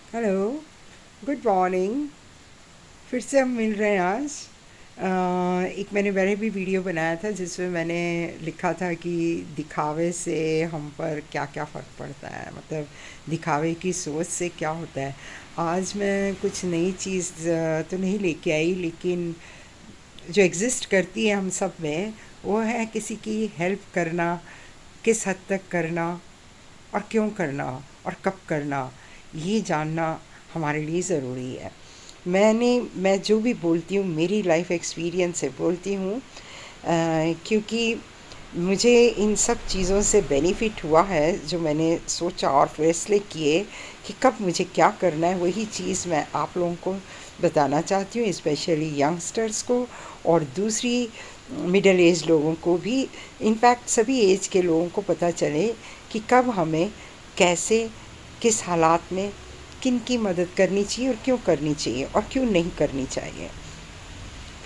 Hello, good morning. फिर से हम मिल रहे हैं आज। एक मैंने पहले भी वीडियो बनाया था जिसमें मैंने लिखा था कि दिखावे से हम पर क्या क्या फ़र्क पड़ता है, मतलब दिखावे की सोच से क्या होता है। आज मैं कुछ नई चीज़ तो नहीं लेके आई, लेकिन जो एग्ज़िस्ट करती है हम सब में, वो है किसी की हेल्प करना, किस हद तक करना और क्यों करना और कब करना, ये जानना हमारे लिए ज़रूरी है। मैं जो भी बोलती हूँ मेरी लाइफ एक्सपीरियंस से बोलती हूँ, क्योंकि मुझे इन सब चीज़ों से बेनिफिट हुआ है। जो मैंने सोचा और फैसले किए कि कब मुझे क्या करना है, वही चीज़ मैं आप लोगों को बताना चाहती हूँ, स्पेशली यंगस्टर्स को और दूसरी मिडिल एज लोगों को भी। इनफैक्ट सभी एज के लोगों को पता चले कि कब हमें कैसे, किस हालात में किन की मदद करनी चाहिए और क्यों करनी चाहिए और क्यों नहीं करनी चाहिए।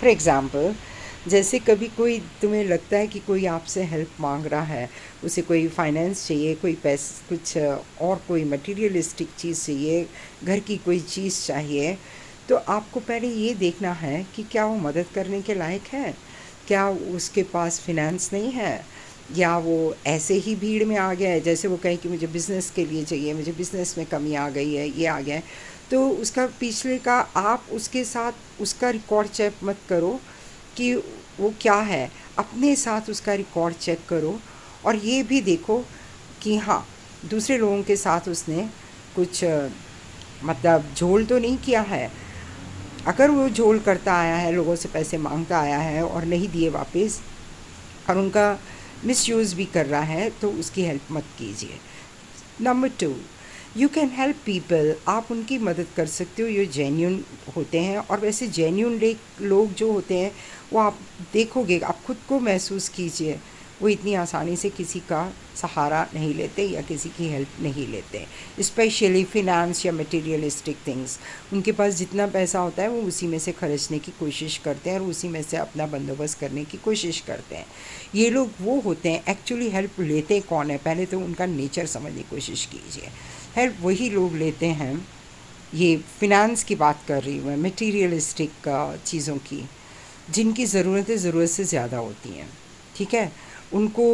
फॉर एग्ज़ाम्पल, जैसे कभी कोई तुम्हें लगता है कि कोई आपसे हेल्प मांग रहा है, उसे कोई फाइनेंस चाहिए, कोई पैसे कुछ और कोई मटेरियलिस्टिक चीज़ चाहिए, घर की कोई चीज़ चाहिए, तो आपको पहले ये देखना है कि क्या वो मदद करने के लायक है, क्या उसके पास फिनेंस नहीं है, या वो ऐसे ही भीड़ में आ गया है। जैसे वो कहे कि मुझे बिज़नेस के लिए चाहिए, मुझे बिज़नेस में कमी आ गई है, ये आ गया है, तो उसका पिछले का आप उसके साथ उसका रिकॉर्ड चेक मत करो कि वो क्या है, अपने साथ उसका रिकॉर्ड चेक करो और ये भी देखो कि हाँ, दूसरे लोगों के साथ उसने कुछ मतलब झोल तो नहीं किया है। अगर वो झोल करता आया है, लोगों से पैसे मांगता आया है और नहीं दिए वापस, और उनका मिसयूज़ भी कर रहा है, तो उसकी हेल्प मत कीजिए। Number two, you can help people, आप उनकी मदद कर सकते हो, ये जेन्यून होते हैं। और वैसे जेन्यून लोग जो होते हैं, वो आप देखोगे, आप खुद को महसूस कीजिए, वो इतनी आसानी से किसी का सहारा नहीं लेते या किसी की हेल्प नहीं लेते, स्पेशली फिनेंस या मटेरियलिस्टिक थिंग्स। उनके पास जितना पैसा होता है वो उसी में से खर्चने की कोशिश करते हैं और उसी में से अपना बंदोबस्त करने की कोशिश करते हैं। ये लोग वो होते हैं, एक्चुअली हेल्प लेते कौन है, पहले तो उनका नेचर समझने की कोशिश कीजिए। हेल्प वही लोग लेते हैं, ये फिनेंस की बात कर रही हूँ मैं, मटीरियलिस्टिक चीज़ों की, जिनकी ज़रूरतें ज़रूरत से ज़्यादा होती हैं। ठीक है, उनको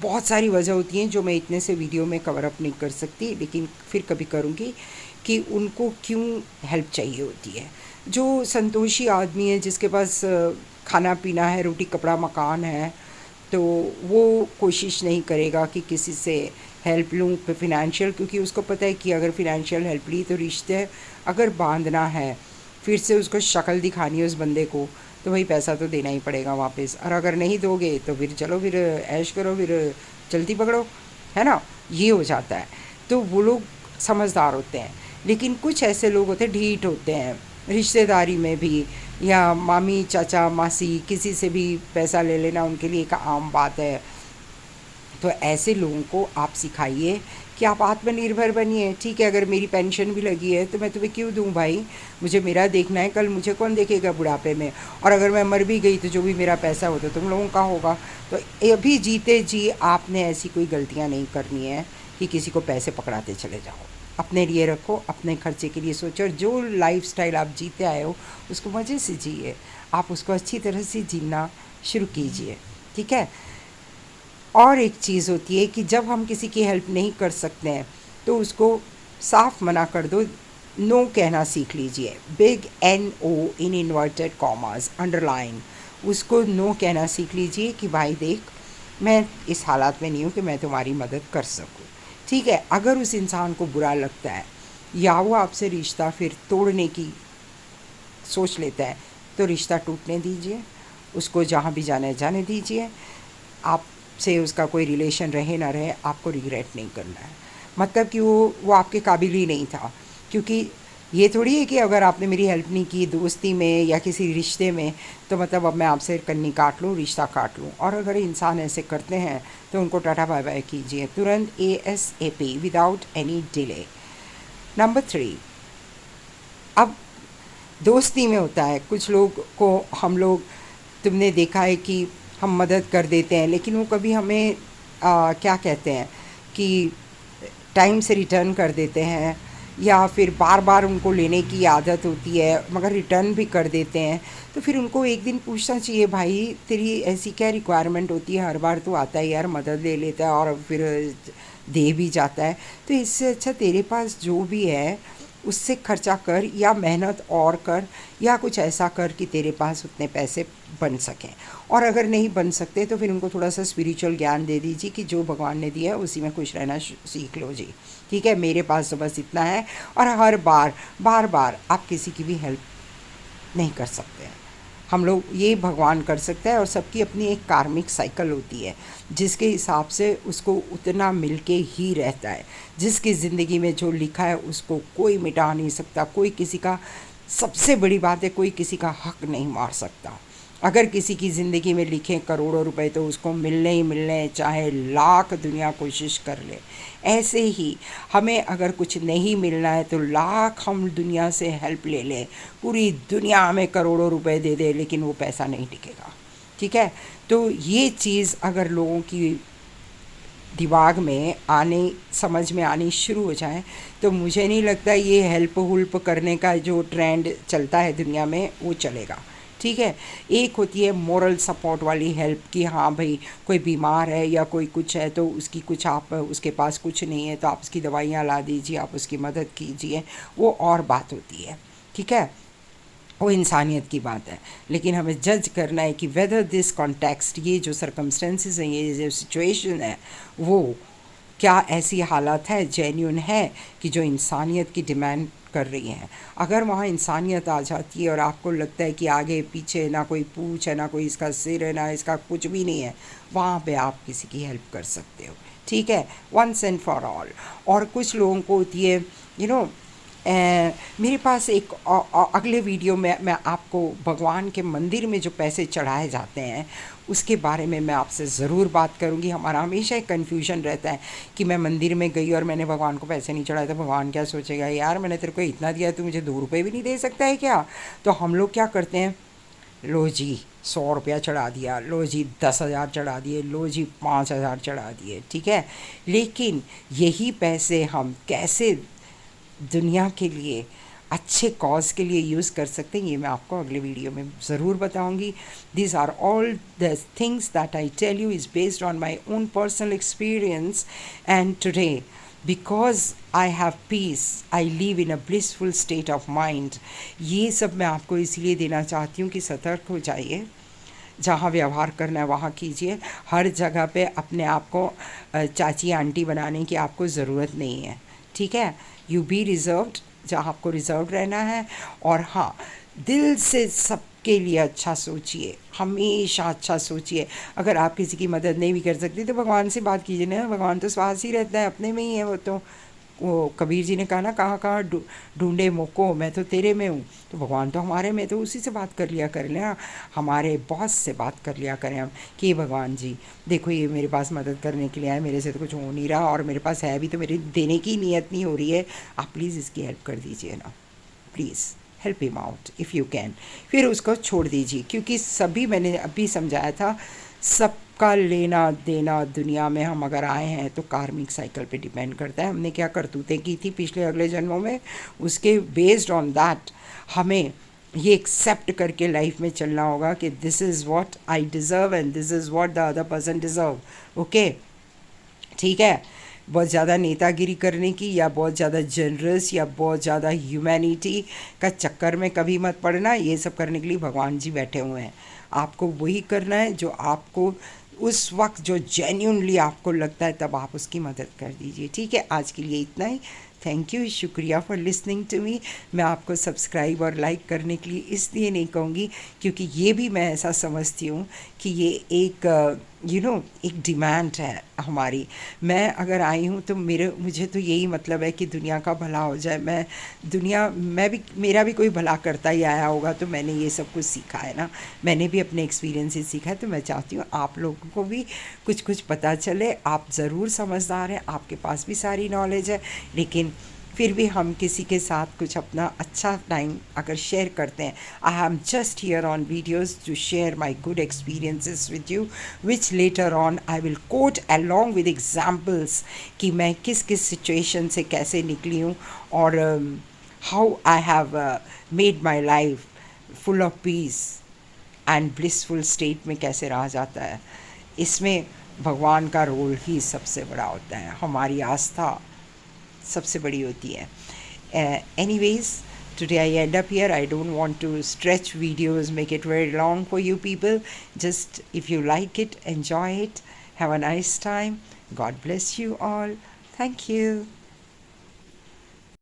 बहुत सारी वजह होती हैं जो मैं इतने से वीडियो में कवर अप नहीं कर सकती, लेकिन फिर कभी करूँगी कि उनको क्यों हेल्प चाहिए होती है। जो संतोषी आदमी है, जिसके पास खाना पीना है, रोटी कपड़ा मकान है, तो वो कोशिश नहीं करेगा कि किसी से हेल्प लूँ फिनेंशियल, क्योंकि उसको पता है कि अगर फिनेंशियल हेल्प ली तो रिश्ते अगर बांधना है, फिर से उसको शक्ल दिखानी है उस बंदे को, तो वही पैसा तो देना ही पड़ेगा वापस। और अगर नहीं दोगे तो फिर चलो, फिर ऐश करो, फिर चलती पकड़ो, है ना, ये हो जाता है। तो वो लोग समझदार होते हैं। लेकिन कुछ ऐसे लोग होते हैं, ढीठ होते हैं, रिश्तेदारी में भी, या मामी चाचा मासी किसी से भी पैसा ले लेना उनके लिए एक आम बात है। तो ऐसे लोगों को आप सिखाइए कि आप आत्मनिर्भर बनिए। ठीक है, अगर मेरी पेंशन भी लगी है तो मैं तुम्हें क्यों दूं भाई, मुझे मेरा देखना है, कल मुझे कौन देखेगा बुढ़ापे में। और अगर मैं मर भी गई तो जो भी मेरा पैसा हो तो तुम लोगों का होगा। तो अभी जीते जी आपने ऐसी कोई गलतियां नहीं करनी है कि किसी को पैसे पकड़ाते चले जाओ। अपने लिए रखो, अपने खर्चे के लिए सोचो, और जो लाइफस्टाइल आप जीते आए हो उसको मज़े से जिए, आप उसको अच्छी तरह से जीना शुरू कीजिए। ठीक है। और एक चीज़ होती है कि जब हम किसी की हेल्प नहीं कर सकते हैं तो उसको साफ मना कर दो, नो कहना सीख लीजिए। Big N O in inverted commas underline, उसको नो कहना सीख लीजिए कि भाई देख, मैं इस हालात में नहीं हूँ कि मैं तुम्हारी मदद कर सकूँ। ठीक है, अगर उस इंसान को बुरा लगता है या वो आपसे रिश्ता फिर तोड़ने की सोच लेता है, तो रिश्ता टूटने दीजिए, उसको जहाँ भी जाना है जाने दीजिए। आपसे उसका कोई रिलेशन रहे ना रहे, आपको रिग्रेट नहीं करना है, मतलब कि वो आपके काबिल ही नहीं था। क्योंकि ये थोड़ी है कि अगर आपने मेरी हेल्प नहीं की दोस्ती में या किसी रिश्ते में, तो मतलब अब मैं आपसे कन्नी काट लूँ, रिश्ता काट लूँ। और अगर इंसान ऐसे करते हैं तो उनको टाटा बाय बाय कीजिए तुरंत, ASAP, without any delay. Number three, अब दोस्ती में होता है, कुछ लोग को हम लोग, तुमने देखा है कि हम मदद कर देते हैं, लेकिन वो कभी हमें क्या कहते हैं कि टाइम से रिटर्न कर देते हैं, या फिर बार बार उनको लेने की आदत होती है मगर रिटर्न भी कर देते हैं, तो फिर उनको एक दिन पूछना चाहिए, भाई तेरी ऐसी क्या रिक्वायरमेंट होती है, हर बार तो आता है यार, मदद ले लेता है और फिर दे भी जाता है, तो इससे अच्छा तेरे पास जो भी है उससे खर्चा कर या मेहनत और कर या कुछ ऐसा कर कि तेरे पास उतने पैसे बन सकें। और अगर नहीं बन सकते तो फिर उनको थोड़ा सा स्पिरिचुअल ज्ञान दे दीजिए कि जो भगवान ने दिया है उसी में खुश रहना सीख लो जी, ठीक है, मेरे पास तो बस इतना है। और हर बार बार बार आप किसी की भी हेल्प नहीं कर सकते हैं, हम लोग ये भगवान कर सकते हैं। और सबकी अपनी एक कार्मिक साइकिल होती है जिसके हिसाब से उसको उतना मिलके ही रहता है। जिसकी ज़िंदगी में जो लिखा है उसको कोई मिटा नहीं सकता, कोई किसी का, सबसे बड़ी बात है, कोई किसी का हक नहीं मार सकता। अगर किसी की ज़िंदगी में लिखे करोड़ों रुपए तो उसको मिलने ही मिलने हैं, चाहे लाख दुनिया कोशिश कर ले। ऐसे ही हमें अगर कुछ नहीं मिलना है तो लाख हम दुनिया से हेल्प ले लें, पूरी दुनिया हमें करोड़ों रुपए दे दे, लेकिन वो पैसा नहीं टिकेगा, ठीक है। तो ये चीज़ अगर लोगों की दिमाग में आने, समझ में आनी शुरू हो जाए, तो मुझे नहीं लगता ये हेल्प हुल्प करने का जो ट्रेंड चलता है दुनिया में वो चलेगा, ठीक है। एक होती है मोरल सपोर्ट वाली हेल्प कि हाँ भाई कोई बीमार है या कोई कुछ है तो उसकी कुछ, आप उसके पास कुछ नहीं है तो आप उसकी दवाइयाँ ला दीजिए, आप उसकी मदद कीजिए, वो और बात होती है, ठीक है, वो इंसानियत की बात है। लेकिन हमें जज करना है कि वेदर दिस कॉन्टेक्स्ट, ये जो सर्कमस्टेंसेस हैं, ये जो सिचुएशन है, वो क्या ऐसी हालत है, जेन्यून है कि जो इंसानियत की डिमांड कर रही हैं। अगर वहाँ इंसानियत आ जाती है और आपको लगता है कि आगे पीछे ना कोई पूछ है, ना कोई इसका सिर है, ना इसका कुछ भी नहीं है, वहाँ पे आप किसी की हेल्प कर सकते हो, ठीक है, वंस एंड फॉर ऑल। और कुछ लोगों को होती है, यू नो, मेरे पास एक अगले वीडियो में मैं आपको भगवान के मंदिर में जो पैसे चढ़ाए जाते हैं उसके बारे में मैं आपसे ज़रूर बात करूंगी। हमारा हमेशा एक कन्फ्यूजन रहता है कि मैं मंदिर में गई और मैंने भगवान को पैसे नहीं चढ़ाए तो भगवान क्या सोचेगा, यार मैंने तेरे को इतना दिया, तू मुझे 2 रुपये भी नहीं दे सकता है क्या। तो हम लोग क्या करते हैं, लो जी 100 रुपया चढ़ा दिया, लो जी 10,000 चढ़ा दिए, लो जी 5,000 चढ़ा दिए, ठीक है। लेकिन यही पैसे हम कैसे दुनिया के लिए, अच्छे कॉज के लिए यूज़ कर सकते हैं, ये मैं आपको अगले वीडियो में ज़रूर बताऊंगी। This are all the things that I tell you is based on my own personal experience and today because I have peace I live in a blissful state of mind. ये सब मैं आपको इसलिए देना चाहती हूँ कि सतर्क हो जाइए, जहाँ व्यवहार करना है वहाँ कीजिए। हर जगह पे अपने आप को चाची आंटी बनाने की आपको ज़रूरत नहीं है, ठीक है। यू बी रिज़र्व्ड जहाँ आपको रिज़र्व रहना है। और हाँ, दिल से सबके लिए अच्छा सोचिए, हमेशा अच्छा सोचिए। अगर आप किसी की मदद नहीं भी कर सकती तो भगवान से बात कीजिए ना, भगवान तो पास ही रहता है, अपने में ही है वो तो। वो कबीर जी ने कहा ना, कहाँ कहाँ ढूंढे मोको, मैं तो तेरे में हूँ। तो भगवान तो हमारे में, तो उसी से बात कर लिया करें ना, हमारे बॉस से बात कर लिया करें हम कि भगवान जी देखो ये मेरे पास मदद करने के लिए आए, मेरे से तो कुछ हो नहीं रहा और मेरे पास है भी तो मेरी देने की नीयत नहीं हो रही है, आप प्लीज़ इसकी हेल्प कर दीजिए ना, please help him out if you can. फिर उसको छोड़ दीजिए, क्योंकि सभी, मैंने अभी समझाया था, सबका लेना देना दुनिया में हम अगर आए हैं तो कार्मिक साइकिल पे डिपेंड करता है, हमने क्या करतूतें की थी पिछले अगले जन्मों में, उसके बेस्ड ऑन दैट हमें ये एक्सेप्ट करके लाइफ में चलना होगा कि this is what I deserve and this is what the other person deserve, okay, ठीक है। बहुत ज़्यादा नेतागिरी करने की या बहुत ज़्यादा जनरस या बहुत ज़्यादा ह्यूमैनिटी का चक्कर में कभी मत पड़ना। ये सब करने के लिए भगवान जी बैठे हुए हैं, आपको वही करना है जो आपको उस वक्त जो जेन्यूनली आपको लगता है, तब आप उसकी मदद कर दीजिए, ठीक है। आज के लिए इतना ही, थैंक यू, शुक्रिया फॉर लिसनिंग टू मी। मैं आपको सब्सक्राइब और लाइक करने के लिए इसलिए नहीं कहूँगी क्योंकि ये भी मैं ऐसा समझती हूँ कि ये एक एक डिमांड है हमारी। मैं अगर आई हूँ तो मुझे तो यही मतलब है कि दुनिया का भला हो जाए। मैं भी, मेरा भी कोई भला करता ही आया होगा तो मैंने ये सब कुछ सीखा है ना, मैंने भी अपने एक्सपीरियंस से सीखा है। तो मैं चाहती हूँ आप लोगों को भी कुछ कुछ पता चले। आप ज़रूर समझदार हैं, आपके पास भी सारी नॉलेज है, लेकिन फिर भी हम किसी के साथ कुछ अपना अच्छा टाइम अगर शेयर करते हैं, I am just here on videos to share my good experiences with you, which later on I will quote along with examples कि मैं किस किस सिचुएशन से कैसे निकली हूँ, और how I have made my life full of peace and blissful state में कैसे रहा जाता है। इसमें भगवान का रोल ही सबसे बड़ा होता है, हमारी आस्था सबसे बड़ी होती है। Anyways, today I end up here. I don't want to stretch videos, make it very long for you people. Just if you like it, enjoy it, have a nice time. God bless you all. Thank you.